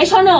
এই শোনো,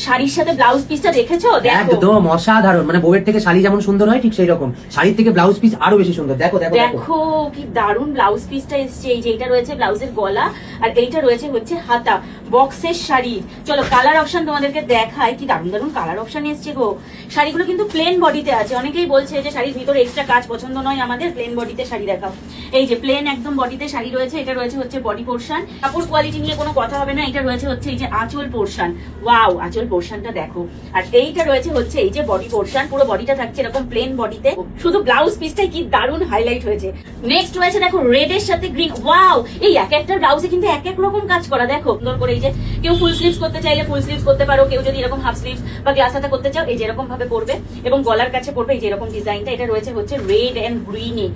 শাড়ির সাথে ব্লাউজ পিসটা দেখেছো? একদম অসাধারণ, মানে বউয়ের থেকে শাড়ি যেমন সুন্দর হয় ঠিক সেই রকম শাড়ির থেকে ব্লাউজ পিস আরো বেশি সুন্দর। দেখো দেখো দেখো কি দারুন ব্লাউজ পিসটা এসছে। এই যে এটা রয়েছে ব্লাউজের গলা, আর এইটা রয়েছে হচ্ছে হাতা। বক্সের শাড়ি। চলো কালার অপশন তোমাদেরকে দেখাই, কি দারুন দারুন কালার অপশন এসছে গো। শাড়িগুলো কিন্তু প্লেন বডিতে আছে। অনেকেই বলছে যে শাড়ির ভিতরে এক্সট্রা কাজ পছন্দ নয় আমাদের, প্লেন বডিতে শাড়ি দেখাও। এই যে প্লেন একদম বডিতে শাড়ি রয়েছে। এটা রয়েছে হচ্ছে বডি পোর্শন। কাপড় কোয়ালিটি নিয়ে কোনো কথা হবে না। এটা রয়েছে হচ্ছে এই যে আঁচল পোর্শন। ওয়াও, আঁচল পোর্শনটা দেখো। আর এইটা রয়েছে হচ্ছে এই যে বডি পোর্শন। পুরো বডিটা থাকছে এরকম প্লেন বডিতে, শুধু ব্লাউজ পিসটাই কি দারুন হাইলাইট হয়েছে। নেক্সট রয়েছে দেখো রেড এর সাথে গ্রিন। ওয়াও, এই এক একটা ব্লাউজে কিন্তু এক এক রকম কাজ করা। দেখো সুন্দর করে এই যে কেউ ফুল স্লিভস করতে চাইলে ফুল স্লিভস করতে পারো, কেউ যদি এরকম হাফ স্লিভস বা গ্লাস হাতা করতে চাও এই যে এরকম ভাবে পড়বে, এবং গলার কাছে পড়বে এই যে এরকম ডিজাইনটা। এটা রয়েছে হচ্ছে রেড এন্ড গ্রিনে,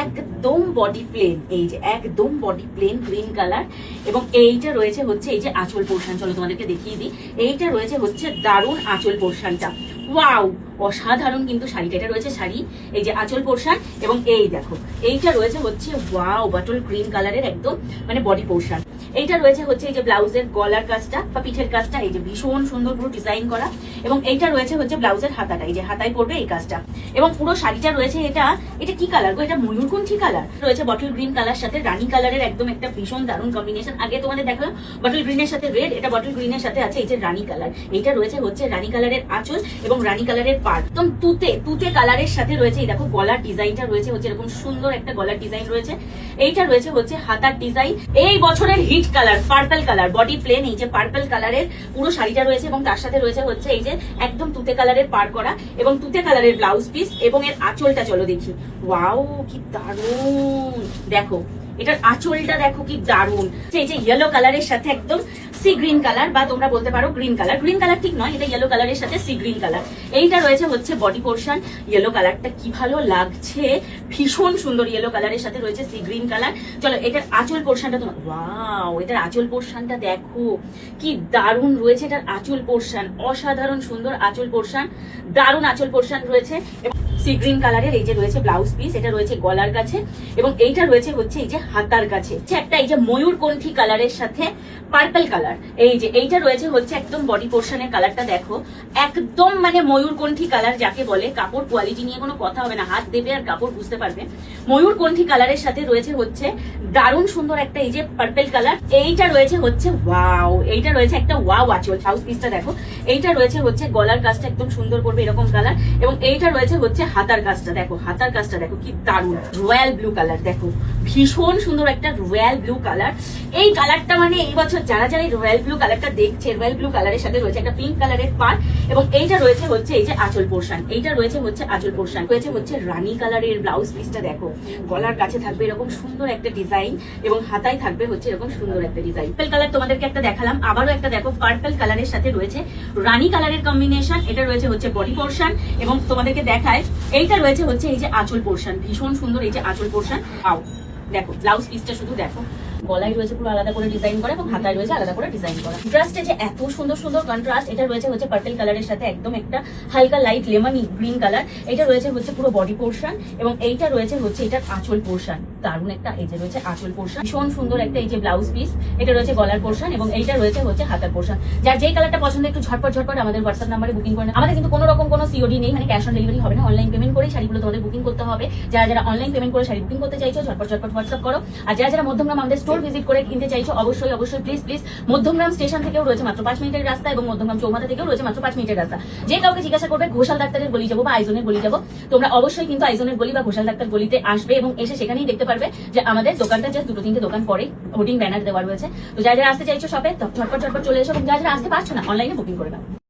একদম বডি প্লেন। এই যে একদম বডি প্লেন গ্রিন কালার, এবং এইটা রয়েছে হচ্ছে এই যে আঁচল পোর্শন। চলো তোমাদেরকে দেখিয়ে দিই। এইটা রয়েছে হচ্ছে দারুন আঁচল পোর্শনটা। ওয়াও, অসাধারণ কিন্তু শাড়িটা। এটা রয়েছে শাড়ি, এই যে আঁচল পোর্শন, এবং এই দেখো এইটা রয়েছে হচ্ছে ওয়াও বটল গ্রিন কালারের একদম মানে বডি পোর্শন। এইটা রয়েছে হচ্ছে এই যে ব্লাউজের গলার কাজটা বা পিঠের কাজটা, এই যে ভীষণ সুন্দর পুরো ডিজাইন করা, এবং এইটা রয়েছে হচ্ছে ব্লাউজের হাতাটা, এই যে হাতায় পড়বে এই কাজটা, এবং পুরো শাড়িটা রয়েছে এটা কি কালার গো? এটা ময়ূরকণ্ঠী কালার রয়েছে বটল গ্রিন কালার সাথে রানী কালারের একদম একটা ভীষণ দারুণ কম্বিনেশন। আগে তোমাদের দেখালাম বটল গ্রিনের সাথে রেড, এটা বটল গ্রিনের সাথে আছে এই যে রানী কালার। এইটা রয়েছে হচ্ছে রানী কালারের আঁচল এবং রানী কালারের পাড়, একদম তুতে কালারের সাথে রয়েছে। এই দেখো গলার ডিজাইনটা রয়েছে হচ্ছে এরকম সুন্দর একটা গলার ডিজাইন রয়েছে। এইটা রয়েছে হচ্ছে হাতার ডিজাইন। এই বছরের hit colour purple colour, body plain, এই যে পার্পল কালারের পুরো শাড়িটা রয়েছে, এবং তার সাথে রয়েছে হচ্ছে এই যে একদম তুতে কালারের পাড় করা এবং তুতে কালারের ব্লাউজ পিস, এবং এর আঁচলটা চলো দেখি। ওয়াও, কি দারুন। দেখো এটার আঁচলটা দেখো কি দারুন। এই যে ইয়েলো কালারের সাথে একদম সি গ্রিন কালার, বা তোমরা বলতে পারো গ্রিন কালার। গ্রিন কালার ঠিক নয়, এটা ইয়েলো কালারের সাথে সি গ্রিন কালার। এইটা রয়েছে হচ্ছে বডি পোর্শন। ইয়েলো কালারটা কি ভালো লাগছে, ভীষণ সুন্দর। ইয়েলো কালারের সাথে রয়েছে সি গ্রিন কালার। চলো এটার আঁচল পোর্শনটা তোমার, ওয়াও, এটার আঁচল পোর্শনটা দেখো কি দারুন রয়েছে। এটার আঁচল পোর্শন অসাধারণ সুন্দর। আঁচল পোর্শন দারুন, আঁচল পোর্শন রয়েছে। এবং সি গ্রিন কালারের এই যে রয়েছে ব্লাউজ পিস, এটা রয়েছে গলার কাছে, এবং এইটা রয়েছে হচ্ছে এই যে হাতার কাছে। একটা এই যে ময়ূরকণ্ঠী কালারের সাথে পার্পল কালার। এই যে এইটা রয়েছে হচ্ছে একদম বডি পোর্শনের কালারটা দেখো, একদম মানে ময়ূরকণ্ঠী কালার যাকে বলে। কাপড় কোয়ালিটি নিয়ে কোনো কথা হবে না, হাত দেবে আর কাপড় বুঝতে পারবে। ময়ূরকণ্ঠী কালারের সাথে রয়েছে হচ্ছে দারুণ সুন্দর একটা এই যে পার্পল কালার। এইটা রয়েছে হচ্ছে ওয়াও, এইটা রয়েছে একটা ওয়াও আঁচল। ব্লাউজ পিসটা দেখো। এইটা রয়েছে হচ্ছে গলার কাজটা একদম সুন্দর করবে এরকম কালার, এবং এইটা রয়েছে হচ্ছে হাতার কাজটা দেখো। হাতার কাজটা দেখো কি দারুণ, রয়্যাল ব্লু কালার। দেখো ভীষণ সুন্দর একটা রয়্যাল ব্লু কালার। এই কালারটা মানে এই বছর যারা যারা এই রয়্যাল ব্লু কালারটা দেখছে, রয়্যাল ব্লু কালারের সাথে রয়েছে একটা পিঙ্ক কালারের পাড়, এবং এইটা রয়েছে হচ্ছে এই যে আঁচল পোর্শন। এইটা রয়েছে হচ্ছে আঁচল পোর্শন। রয়েছে হচ্ছে রানী কালারের ব্লাউজ পিসটা দেখো। গলার কাছে থাকবে এরকম সুন্দর একটা ডিজাইন, এবং হাতায় থাকবে হচ্ছে এরকম সুন্দর একটা ডিজাইন। পার্পল কালার তোমাদেরকে একটা দেখালাম, আবারও একটা দেখো পার্পল কালারের সাথে রয়েছে রানী কালারের কম্বিনেশন। এটা রয়েছে হচ্ছে বডি পোর্শন, এবং তোমাদেরকে দেখায় এইটা রয়েছে হচ্ছে এই যে আঁচল পোর্শন। ভীষণ সুন্দর এই যে আঁচল পোর্শন। দেখো ব্লাউজ পিসটা শুধু দেখো, গলায় রয়েছে পুরো আলাদা করে ডিজাইন করা, এবং হাতায় রয়েছে আলাদা করে ডিজাইন করা। কন্ট্রাস্টে যে এত সুন্দর সুন্দর কন্ট্রাস্ট। এটা রয়েছে হচ্ছে পার্পল কালারের সাথে একদম একটা হালকা লাইট লেমনি গ্রিন কালার। এটা রয়েছে হচ্ছে পুরো বডি পোর্শন, এবং এইটা রয়েছে হচ্ছে এটার আঁচল পোর্শন। দারুণ একটা এই যে রয়েছে আঁচল পোর্শন, ভীষণ সুন্দর একটা এই যে ব্লাউজ পিস। এটা রয়েছে গলার পোর্শন, এবং এইটা রয়েছে হচ্ছে হাতার পোর্শন। যার যেই কালারটা পছন্দ একটু ঝটপট আমাদের হোয়াটসঅ্যাপ নাম্বারে বুকিং করে। আমাদের কিন্তু কোনো রকম কোনো সিওডি নেই, মানে ক্যাশ অন ডেলিভারি হবে না। অনলাইন পেমেন্ট করে শাড়িগুলো তোমাদের বুকিং করতে হবে। যারা যারা অনলাইন পেমেন্ট করে শাড়ি বুকিং করতে চাইছো ঝটপট হোয়াটসঅ্যাপ করো। আর যারা যারা মধ্যমগ্রাম আমাদের স্টোর ভিজিট করে কিনতে চাইছো অবশ্যই প্লিজ মধ্যমগ্রাম স্টেশন থেকেও রয়েছে মাত্র 5 মিনিটের রাস্তা, এবং মধ্যমগ্রাম চৌমাথা থেকেও রয়েছে মাত্র 5 মিনিটের রাস্তা। যে কাউকে জিজ্ঞাসা করবে ঘোষাল ডাক্তারের গলি যাবো বা আইজনের গলি যাবো, তোমরা অবশ্যই কিন্তু আইজনের গলি বা ঘোষাল ডাক্তার গলিতে আসবে, এবং এসে সেখানেই দেখতে পারবে যে আমাদের দোকানটা জাস্ট 2-3টে দোকান পরে হোর্ডিং ব্যানার দেওয়া রয়েছে। তো যারা যারা আসতে চাইছো শপে ঝটপট চলে এসো, এবং যারা যারা আসতে পারছো না অনলাইনে বুকিং করে নাও।